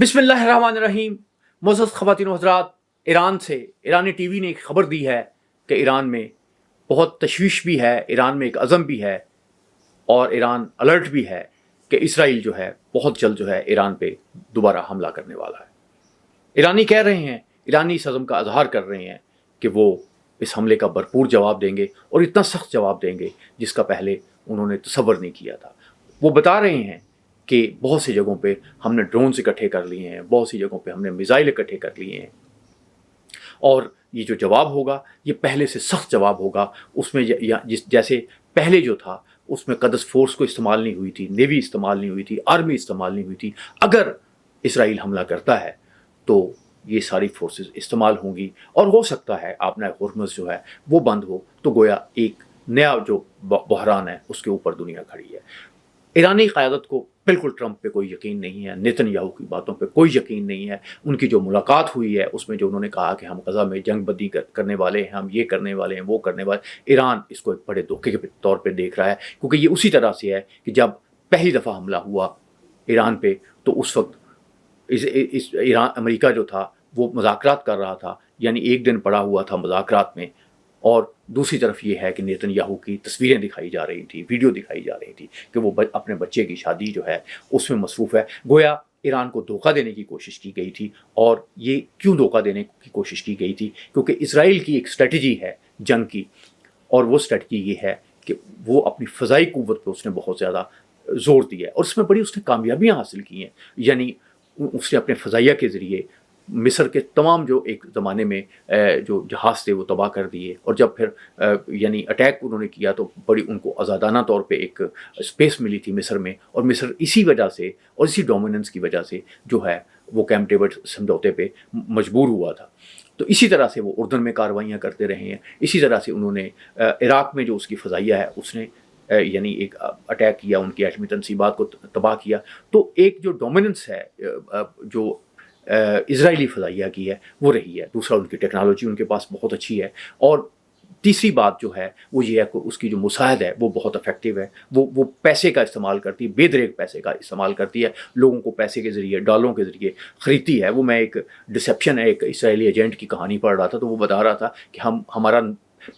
बिस्मिल्लाहिर्रहमानिर्रहीम। मुअज़्ज़ज़ ख़वातीन व हज़रात, ईरान से ईरानी टीवी ने एक ख़बर दी है कि ईरान में बहुत तशवीश भी है, ईरान में एक अज़म भी है और ईरान अलर्ट भी है कि इसराइल जो है बहुत जल्द जो है ईरान पे दोबारा हमला करने वाला है। ईरानी कह रहे हैं, ईरानी इस अज़म का इज़हार कर रहे हैं कि वो इस हमले का भरपूर जवाब देंगे और इतना सख्त जवाब देंगे जिसका पहले उन्होंने तसव्वुर नहीं किया था। वो बता रहे हैं कि बहुत सी जगहों पे हमने ड्रोन्स इकट्ठे कर लिए हैं, बहुत सी जगहों पे हमने मिसाइल इकट्ठे कर लिए हैं और ये जो जवाब होगा ये पहले से सख्त जवाब होगा। उसमें जैसे पहले जो था उसमें क़ुद्स फोर्स को इस्तेमाल नहीं हुई थी, नेवी इस्तेमाल नहीं हुई थी, आर्मी इस्तेमाल नहीं हुई थी। अगर इसराइल हमला करता है तो ये सारी फोर्सेस इस्तेमाल होंगी और हो सकता है आपना हुर्मुज़ जो है वो बंद हो, तो गोया एक नया जो बहरान है उसके ऊपर दुनिया खड़ी है। ईरानी क़यादत को बिल्कुल ट्रंप पे कोई यकीन नहीं है, नेतन्याहू की बातों पे कोई यकीन नहीं है। उनकी जो मुलाकात हुई है उसमें जो उन्होंने कहा कि हम गज़ा में जंग बंदी करने वाले हैं, हम ये करने वाले हैं, वो करने वाले, ईरान इसको एक बड़े धोखे के तौर पे देख रहा है, क्योंकि ये उसी तरह से है कि जब पहली दफ़ा हमला हुआ ईरान पे तो उस वक्त इस ईरान अमेरिका जो था वो मुज़ाकरात कर रहा था, यानी एक दिन पड़ा हुआ था मुज़ाकरात में, और दूसरी तरफ ये है कि नेतन्याहू की तस्वीरें दिखाई जा रही थी, वीडियो दिखाई जा रही थी कि वो अपने बच्चे की शादी जो है उसमें मसरूफ़ है। गोया ईरान को धोखा देने की कोशिश की गई थी। और ये क्यों धोखा देने की कोशिश की गई थी? क्योंकि इसराइल की एक स्ट्रेटजी है जंग की, और वो स्ट्रेटजी ये है कि वो अपनी फ़ज़ाई क़ुव्वत पे उसने बहुत ज़्यादा ज़ोर दिया है और उसमें बड़ी उसने कामयाबियाँ हासिल की हैं। यानी उसने अपने फ़ज़ाइया के ज़रिए मिस्र के तमाम जो एक ज़माने में जो जहाज़ थे वो तबाह कर दिए, और जब फिर यानी अटैक उन्होंने किया तो बड़ी उनको आज़ादाना तौर पे एक स्पेस मिली थी मिस्र में, और मिस्र इसी वजह से और इसी डोमिनेंस की वजह से जो है वो कैंप डेविड समझौते पे मजबूर हुआ था। तो इसी तरह से वो उर्दन में कार्रवाइयाँ करते रहे हैं। इसी तरह से उन्होंने इराक़ में जो उसकी फ़ज़ाइया है उसने यानी एक अटैक किया, उनकी एटमी तनसीबात को तबाह किया। तो एक जो डोमिनेंस है जो इजरायली फ़ज़ाइया की है वो रही है। दूसरा, उनकी टेक्नोलॉजी उनके पास बहुत अच्छी है, और तीसरी बात जो है वो ये है कि उसकी जो मुसाहद है वो बहुत इफेक्टिव है। वो पैसे का इस्तेमाल करती है, बेदरेक पैसे का इस्तेमाल करती है, लोगों को पैसे के ज़रिए, डॉलरों के ज़रिए ख़रीदती है। वो मैं एक डिसेप्शन है, एक इसराइली एजेंट की कहानी पढ़ रहा था, तो वो बता रहा था कि हमारा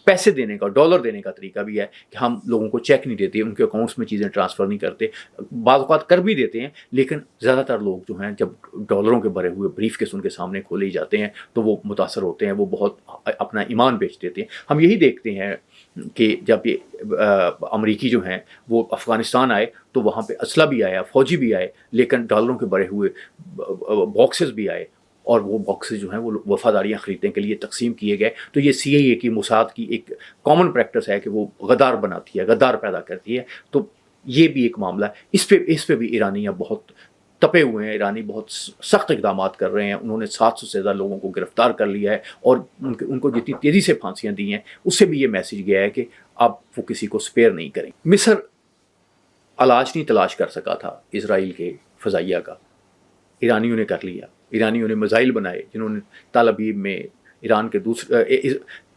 पैसे देने का, डॉलर देने का तरीका भी है कि हम लोगों को चेक नहीं देते, उनके अकाउंट्स में चीज़ें ट्रांसफ़र नहीं करते। बाज़ औक़ात कर भी देते हैं, लेकिन ज़्यादातर लोग जो हैं जब डॉलरों के भरे हुए ब्रीफ़केस उनके सामने खोले जाते हैं तो वो मुतासर होते हैं, वो बहुत अपना ईमान बेच देते हैं। हम यही देखते हैं कि जब ये अमरीकी जो हैं वो अफ़गानिस्तान आए तो वहाँ पे असला भी आया, फ़ौजी भी आए, लेकिन डॉलरों के भरे हुए बॉक्सेस भी आए, और वो बॉक्सेस जो हैं वो वफ़ादारियाँ ख़रीदने के लिए तकसीम किए गए। तो ये CIA की, मोसाद की एक कॉमन प्रैक्टिस है कि वो गद्दार बनाती है, गद्दार पैदा करती है। तो ये भी एक मामला है। इस पे भी ईरानी अब बहुत तपे हुए हैं, ईरानी बहुत सख्त इक़दामात कर रहे हैं। उन्होंने 700 से ज़्यादा लोगों को गिरफ़्तार कर लिया है, और उनको जितनी तेज़ी से फांसियाँ दी हैं उससे भी ये मैसेज गया है कि अब वो किसी को स्पेयर नहीं करेंगे। मिस्र इलाज नहीं तलाश कर सका था इसराइल के फ़ज़ाइया का, ईरानियों ने कर लिया। ईरानियों ने मिसाइल बनाए जिन्होंने तल अबीब में, ईरान के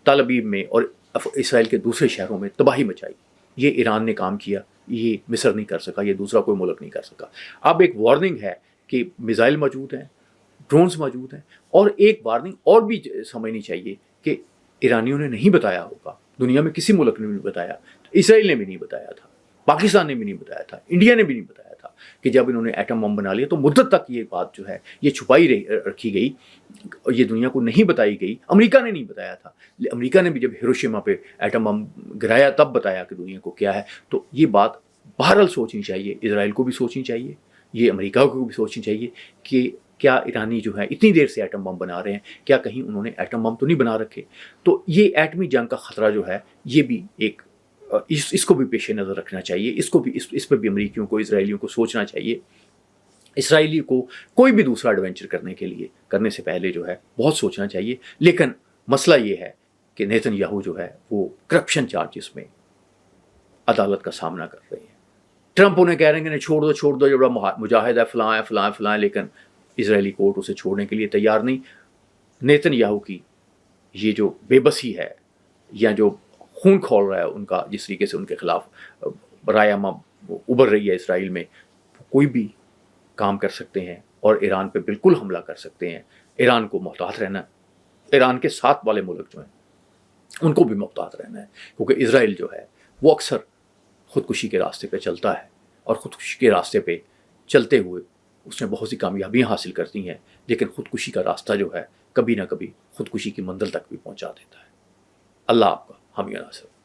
तल अबीब में और इसराइल के दूसरे शहरों में तबाही मचाई। ये ईरान ने काम किया, ये मिस्र नहीं कर सका, ये दूसरा कोई मुल्क नहीं कर सका। अब एक वार्निंग है कि मिसाइल मौजूद हैं, ड्रोन्स मौजूद हैं, और एक वार्निंग और भी समझनी चाहिए कि ईरानियों ने नहीं बताया होगा, दुनिया में किसी मुल्क ने भी बताया, इसराइल ने भी नहीं बताया था, पाकिस्तान ने भी नहीं बताया था, इंडिया ने भी नहीं बताया था कि जब इन्होंने एटम बम बना लिया तो मुद्दत तक ये बात जो है ये छुपाई रखी गई, ये दुनिया को नहीं बताई गई। अमेरिका ने नहीं बताया था, अमेरिका ने भी जब हिरोशिमा पे एटम बम गिराया तब बताया कि दुनिया को क्या है। तो ये बात बहरहाल सोचनी चाहिए, इसराइल को भी सोचनी चाहिए, ये अमेरिका को भी सोचनी चाहिए कि क्या ईरानी जो है इतनी देर से एटम बम बना रहे हैं, क्या कहीं उन्होंने एटम बम तो नहीं बना रखे? तो ये एटमी जंग का ख़तरा जो है ये भी एक इसको भी पेश नज़र रखना चाहिए। इसको भी इस पर भी अमरीकियों को, इसराइलियों को सोचना चाहिए। इसराइली को कोई भी दूसरा एडवेंचर करने से पहले जो है बहुत सोचना चाहिए। लेकिन मसला ये है कि नेतन्याहू जो है वो करप्शन चार्जेस में अदालत का सामना कर रहे हैं। ट्रंप उन्हें कह रहे हैं कि छोड़ दो, जो बड़ा मुजाहिद है, फ़लाँ है, लेकिन इसराइली कोर्ट उसे छोड़ने के लिए तैयार नहीं। नेतन्याहू की ये जो बेबसी है या जो खून खौल रहा है उनका, जिस तरीके से उनके ख़िलाफ़ राय अमा उभर रही है इसराइल में, कोई भी काम कर सकते हैं اور ایران پہ بالکل حملہ کر سکتے ہیں. ایران کو محتاط رہنا ہے. ایران کے ساتھ والے ملک جو ہیں ان کو بھی محتاط رہنا ہے, کیونکہ اسرائیل جو ہے وہ اکثر خودکشی کے راستے پہ چلتا ہے, اور خودکشی کے راستے پہ چلتے ہوئے اس نے بہت سی کامیابیاں حاصل کرتی ہیں, لیکن خودکشی کا راستہ جو ہے کبھی نہ کبھی خودکشی کی منزل تک بھی پہنچا دیتا ہے. اللہ آپ کا حامی و ناصر.